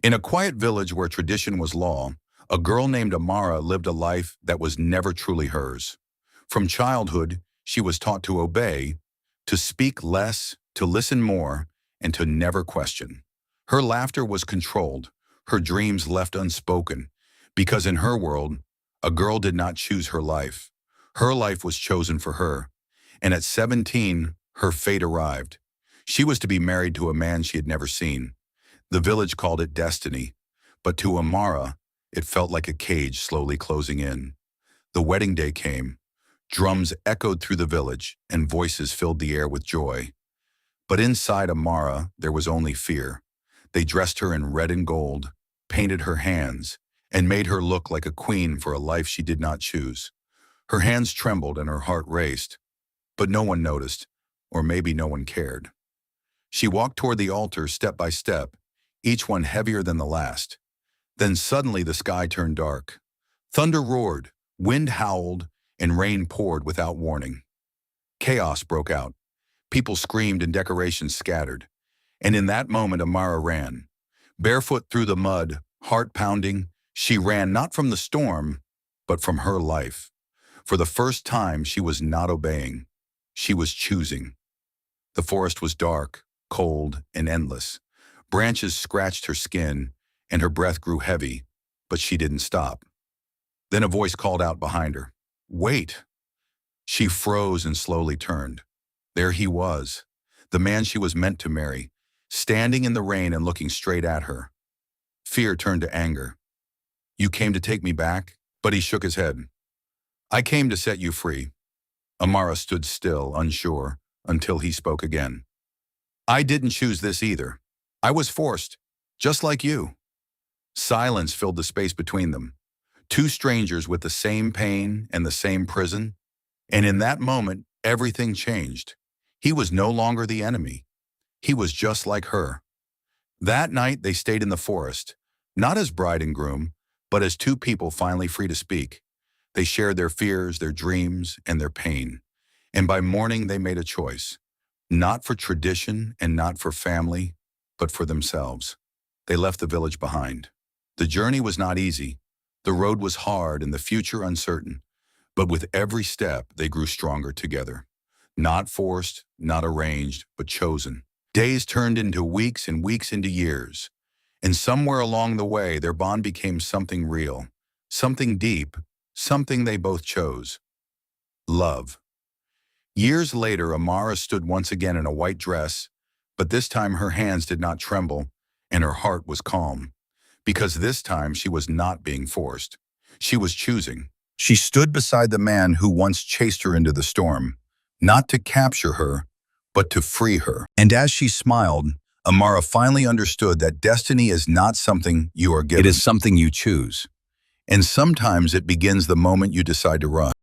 In a quiet village where tradition was law, a girl named Amara lived a life that was never truly hers. From childhood, she was taught to obey, to speak less, to listen more, and to never question. Her laughter was controlled, her dreams left unspoken, because in her world, a girl did not choose her life. Her life was chosen for her, and at 17, her fate arrived. She was to be married to a man she had never seen. The village called it destiny, but to Amara, it felt like a cage slowly closing in. The wedding day came. Drums echoed through the village, and voices filled the air with joy. But inside Amara, there was only fear. They dressed her in red and gold, painted her hands, and made her look like a queen for a life she did not choose. Her hands trembled and her heart raced, but no one noticed, or maybe no one cared. She walked toward the altar step by step, each one heavier than the last. Then suddenly the sky turned dark. Thunder roared, wind howled, and rain poured without warning. Chaos broke out. People screamed and decorations scattered. And in that moment, Amara ran. Barefoot through the mud, heart pounding, she ran not from the storm, but from her life. For the first time, she was not obeying. She was choosing. The forest was dark, cold, and endless. Branches scratched her skin, and her breath grew heavy, but she didn't stop. Then a voice called out behind her, "Wait!" She froze and slowly turned. There he was, the man she was meant to marry, standing in the rain and looking straight at her. Fear turned to anger. "You came to take me back?" But he shook his head. "I came to set you free." Amara stood still, unsure, until he spoke again. "I didn't choose this either. I was forced, just like you." Silence filled the space between them. Two strangers with the same pain and the same prison. And in that moment, everything changed. He was no longer the enemy. He was just like her. That night, they stayed in the forest, not as bride and groom, but as two people finally free to speak. They shared their fears, their dreams, and their pain. And by morning, they made a choice. Not for tradition and not for family, but for themselves. They left the village behind. The journey was not easy. The road was hard and the future uncertain. But with every step, they grew stronger together. Not forced, not arranged, but chosen. Days turned into weeks and weeks into years. And somewhere along the way, their bond became something real, something deep, something they both chose. Love. Years later, Amara stood once again in a white dress, but this time her hands did not tremble, and her heart was calm. Because this time she was not being forced. She was choosing. She stood beside the man who once chased her into the storm, not to capture her, but to free her. And as she smiled, Amara finally understood that destiny is not something you are given. It is something you choose. And sometimes it begins the moment you decide to run.